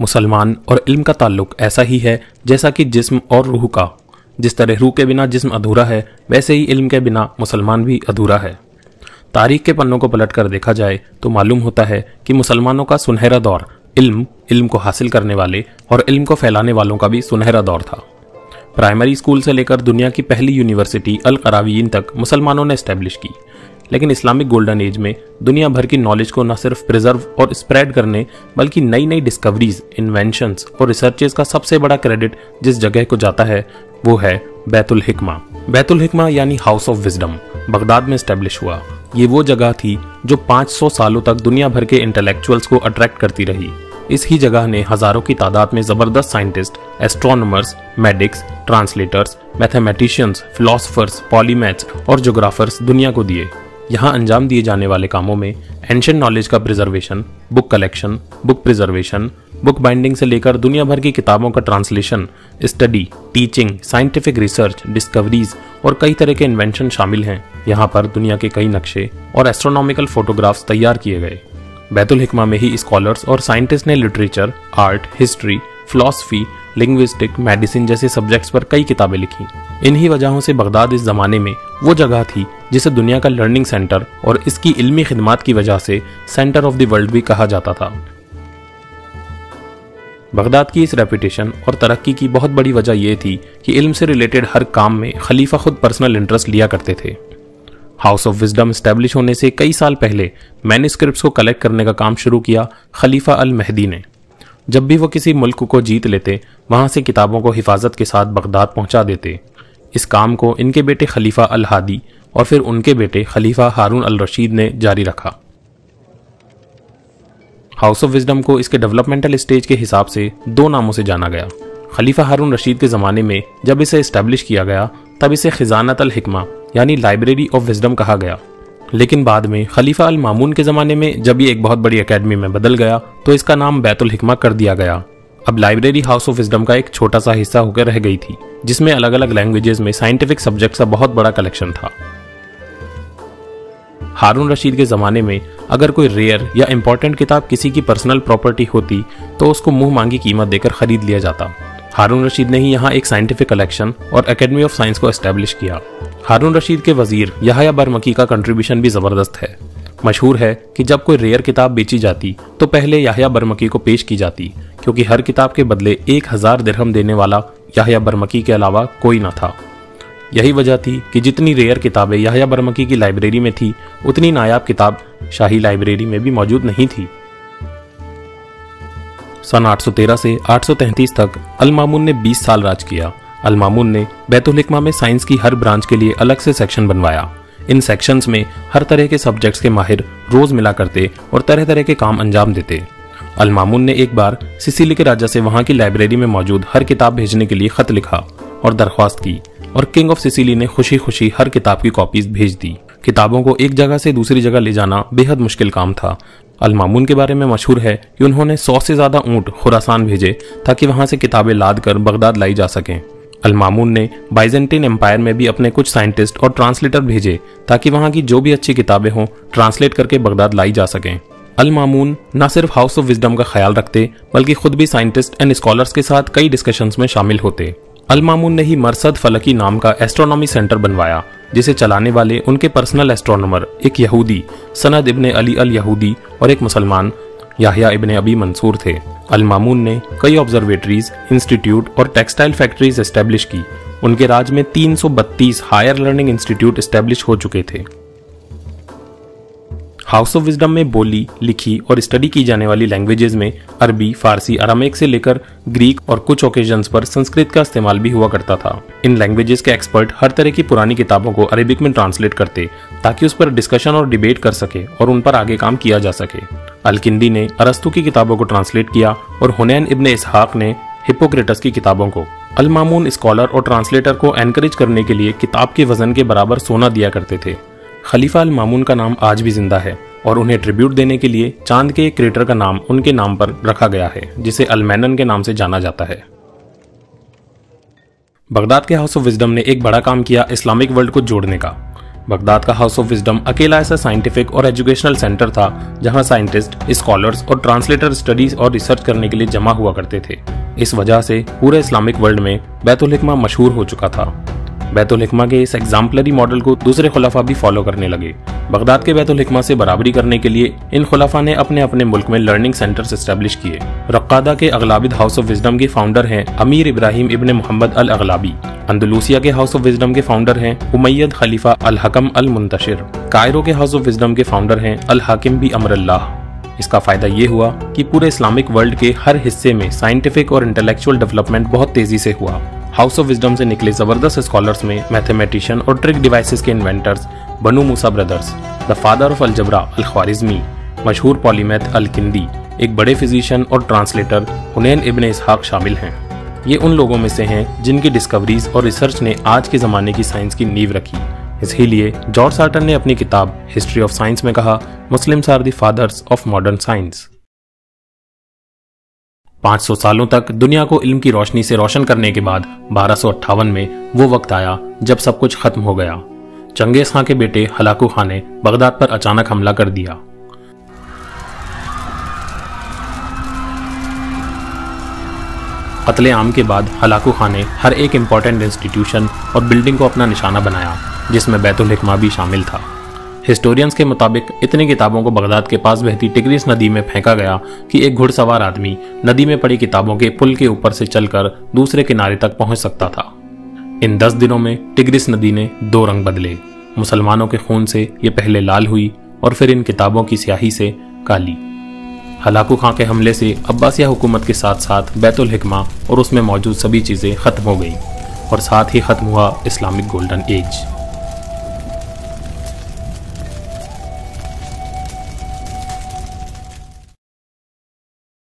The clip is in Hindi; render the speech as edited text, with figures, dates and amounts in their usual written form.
मुसलमान और इल्म का ताल्लुक ऐसा ही है जैसा कि जिस्म और रूह का। जिस तरह रूह के बिना जिस्म अधूरा है, वैसे ही इल्म के बिना मुसलमान भी अधूरा है। तारीख के पन्नों को पलट कर देखा जाए तो मालूम होता है कि मुसलमानों का सुनहरा दौर इल्म को हासिल करने वाले और इल्म को फैलाने वालों का भी सुनहरा दौर था। प्राइमरी स्कूल से लेकर दुनिया की पहली यूनिवर्सिटी अल क़रावीन तक मुसलमानों ने एस्टेब्लिश की। लेकिन इस्लामिक गोल्डन एज में दुनिया भर की नॉलेज को न सिर्फ प्रिजर्व और स्प्रेड करने बल्कि नई नई डिस्कवरीज, इन्वेंशंस और रिसर्चेस का सबसे बड़ा क्रेडिट जिस जगह को जाता है वो है बैतुल हिकमा। बैतुल हिकमा यानी हाउस ऑफ विजडम बगदाद में एस्टेब्लिश हुआ। ये वो जगह थी जो 500 सालों तक दुनिया भर के इंटेलेक्चुअल्स को अट्रैक्ट करती रही। इस ही जगह ने हजारों की तादाद में जबरदस्त scientist, astronomers, medics, translators, mathematicians, philosophers, polymaths और ज्योग्राफर्स दुनिया को दिए। यहाँ अंजाम दिए जाने वाले कामों में एंशिएंट नॉलेज का preservation, book collection, book preservation, book binding से लेकर दुनिया भर की किताबों का translation, study, teaching, scientific research, discoveries और कई तरह के इन्वेंशन शामिल हैं। यहाँ पर दुनिया के कई नक्शे और एस्ट्रोनॉमिकल फोटोग्राफ्स तैयार किए गए। बैतुल हिकमा में ही स्कॉलर्स और साइंटिस्ट ने literature, art, history, philosophy, linguistic, medicine जैसे सब्जेक्ट्स पर कई किताबें लिखी। इन्हीं वजहों से बगदाद इस जमाने में वो जगह थी जिसे दुनिया का लर्निंग सेंटर और इसकी इल्मी खिदमात की वजह से सेंटर ऑफ द वर्ल्ड भी कहा जाता था। बगदाद की इस रेपुटेशन और तरक्की की बहुत बड़ी वजह यह थी कि इल्म से रिलेटेड हर काम में खलीफा खुद पर्सनल इंटरेस्ट लिया करते थे। हाउस ऑफ विजडम एस्टेब्लिश होने से कई साल पहले मैन्युस्क्रिप्ट्स को कलेक्ट करने का काम शुरू किया खलीफा अल महदी ने। जब भी वो किसी मुल्क को जीत लेते, वहां से किताबों को हिफाजत के साथ बगदाद पहुंचा देते। इस काम को इनके बेटे खलीफा अल हादी और फिर उनके बेटे खलीफा हारून अल रशीद ने जारी रखा। हाउस ऑफ विजडम को इसके डेवलपमेंटल स्टेज के हिसाब से दो नामों से जाना गया। खलीफा हारून रशीद के ज़माने में जब इसे एस्टेब्लिश किया गया तब इसे खिजानत अल हिकमा यानी लाइब्रेरी ऑफ विजडम कहा गया। लेकिन बाद में खलीफा अल मामून के ज़माने में जब ये एक बहुत बड़ी एकेडमी में बदल गया तो इसका नाम बैतुल हिकमा कर दिया गया। अब लाइब्रेरी हाउस ऑफ विजडम का एक छोटा सा हिस्सा होकर रह गई थी, जिसमें अलग अलग लैंग्वेजेस में साइंटिफिक सब्जेक्ट्स का बहुत बड़ा कलेक्शन था। हारून रशीद के ज़माने में अगर कोई रेयर या इंपॉर्टेंट किताब किसी की पर्सनल प्रॉपर्टी होती तो उसको मुंह मांगी कीमत देकर खरीद लिया जाता। हारून रशीद ने ही यहाँ एक साइंटिफिक कलेक्शन और एकेडमी ऑफ साइंस को एस्टेब्लिश किया। हारून रशीद के वजीर याहया बरमकी का कंट्रीब्यूशन भी जबरदस्त है। मशहूर है कि जब कोई रेयर किताब बेची जाती तो पहले याहया बरमकी को पेश की जाती, क्योंकि हर किताब के बदले 1000 दिरहम देने वाला याहया बरमकी के अलावा कोई न था। यही वजह थी कि जितनी रेयर किताबें याहया बरमकी की लाइब्रेरी में थी, उतनी नायाब किताब शाही लाइब्रेरी में भी मौजूद नहीं थी। सन 813 से 833 तक अल मामून ने 20 साल राज किया। अल मामून ने बैतुल हिकमा में साइंस की हर ब्रांच के लिए अलग से सेक्शन बनवाया। इन सेक्शंस में हर तरह के सब्जेक्ट्स के माहिर रोज मिला करते और तरह तरह के काम अंजाम देते। अल मामून ने एक बार सिसिली के राजा से वहां की लाइब्रेरी में मौजूद हर किताब भेजने के लिए खत लिखा और दरख्वास्त की, और किंग ऑफ सिसिली ने खुशी खुशी हर किताब की कॉपीज भेज दी। किताबों को एक जगह से दूसरी जगह ले जाना बेहद मुश्किल काम था। अल मामून के बारे में मशहूर है कि उन्होंने 100 से ज्यादा ऊंट खुरासान भेजे ताकि वहां से किताबें लाद कर बगदाद लाई जा सकें। अल मामून ने बाइजेंटीन एम्पायर में भी अपने कुछ साइंटिस्ट और ट्रांसलेटर भेजे ताकि वहां की जो भी अच्छी किताबें हों ट्रांसलेट करके बगदाद लाई जा सकें। अल मामून न सिर्फ हाउस ऑफ विजडम का ख्याल रखते बल्कि खुद भी साइंटिस्ट एंड स्कॉलर्स के साथ कई डिस्कशंस में शामिल होते। अल मामून ने ही मरसद फलकी नाम का एस्ट्रोनॉमी सेंटर बनवाया, जिसे चलाने वाले उनके पर्सनल एस्ट्रोनॉमर एक यहूदी सनद इब्ने अली अल यहूदी और एक मुसलमान याहया इब्ने अबी मंसूर थे। अल मामून ने कई ऑब्जर्वेटरीज, इंस्टीट्यूट और टेक्सटाइल फैक्ट्रीज एस्टेब्लिश की। उनके राज में 332 हायर लर्निंग इंस्टीट्यूट एस्टेब्लिश हो चुके थे। हाउस ऑफ विजडम में बोली, लिखी और स्टडी की जाने वाली लैंग्वेजेस में अरबी, फारसी, अरामिक से लेकर ग्रीक और कुछ ओकेजन्स पर संस्कृत का इस्तेमाल भी हुआ करता था। इन लैंग्वेजेस के एक्सपर्ट हर तरह की पुरानी किताबों को अरेबिक में ट्रांसलेट करते ताकि उस पर डिस्कशन और डिबेट कर सके और उन पर आगे काम किया जा सके। अल-किंदी ने अरस्तु की किताबों को ट्रांसलेट किया और हुनैन इब्ने इसहाक ने हिप्पोक्रेटस की किताबों को। अल मामून स्कॉलर और ट्रांसलेटर को एनकरेज करने के लिए किताब के वजन के बराबर सोना दिया करते थे। खलीफा अल मामून का नाम आज भी जिंदा है और उन्हें ट्रिब्यूट देने के लिए चांद के एक क्रेटर का नाम उनके नाम पर रखा गया है, जिसे अलमैनन के नाम से जाना जाता है। बगदाद के हाउस ऑफ विजडम ने एक बड़ा काम किया इस्लामिक वर्ल्ड को जोड़ने का। बगदाद का हाउस ऑफ विजडम अकेला ऐसा साइंटिफिक और एजुकेशनल सेंटर था जहां साइंटिस्ट, स्कॉलर्स और ट्रांसलेटर स्टडीज और रिसर्च करने के लिए जमा हुआ करते थे। इस वजह से पूरे इस्लामिक वर्ल्ड में बैतुल हिकमा मशहूर हो चुका था। बैतुल हिकमा के इस एग्जाम्पलरी मॉडल को दूसरे खुलाफा भी फॉलो करने लगे। बगदाद के बैतुल हिकमा से बराबरी करने के लिए इन खुलाफा ने अपने अपने मुल्क में लर्निंग सेंटर्स एस्टेब्लिश किए। रक्कादा के अगलाबिद हाउस ऑफ विजडम के फाउंडर हैं अमीर इब्राहिम इब्ने मोहम्मद अल अगलाबी। अंदलूसिया के हाउस ऑफ विजडम के फाउंडर हैं उमैयद खलीफा अल हकम अल मुंतशिर। कायरो के हाउस ऑफ विजडम के फाउंडर हैं अल हाकिम बी अमरुल्लाह। इसका फायदा ये हुआ कि पूरे इस्लामिक वर्ल्ड के हर हिस्से में साइंटिफिक और इंटेलेक्चुअल डेवलपमेंट बहुत तेजी से हुआ। हाउस ऑफ विजडम से निकले जबरदस्त स्कॉलर्स में मैथमेटिशियन और ट्रिक डिवाइसेस के inventors Banu Musa brothers, the father of algebra al Khwarizmi, मशहूर पॉलीमैथ अल किंदी, एक बड़े फिजिशियन और ट्रांसलेटर हुनैन इब्ने इसहाक शामिल हैं। ये उन लोगों में से हैं जिनकी डिस्कवरीज और रिसर्च ने आज के ज़माने की साइंस की नींव रखी। इसीलिए जॉर्ज सार्टन ने अपनी किताब हिस्ट्री ऑफ साइंस में कहा, Muslims are the fathers of modern science. 500 सालों तक दुनिया को इल्म की रोशनी से रोशन करने के बाद 1258 में वो वक्त आया जब सब कुछ खत्म हो गया। चंगेज खां के बेटे हलाकू खां ने बगदाद पर अचानक हमला कर दिया। कत्ले आम के बाद हलाकू खां ने हर एक इम्पोर्टेंट इंस्टीट्यूशन और बिल्डिंग को अपना निशाना बनाया, जिसमें बैतुल हिकमा भी शामिल था। हिस्टोरियंस के मुताबिक इतनी किताबों को बगदाद के पास बहती टिग्रिस नदी में फेंका गया कि एक घुड़सवार आदमी नदी में पड़ी किताबों के पुल के ऊपर से चलकर दूसरे किनारे तक पहुंच सकता था। इन 10 दिनों में टिग्रिस नदी ने 2 रंग बदले। मुसलमानों के खून से ये पहले लाल हुई और फिर इन किताबों की स्याही से काली। हलाकू खां के हमले से अब्बासिया हुकूमत के साथ साथ बैतुल हिकमा और उसमें मौजूद सभी चीज़ें खत्म हो गईं और साथ ही खत्म हुआ इस्लामिक गोल्डन एज।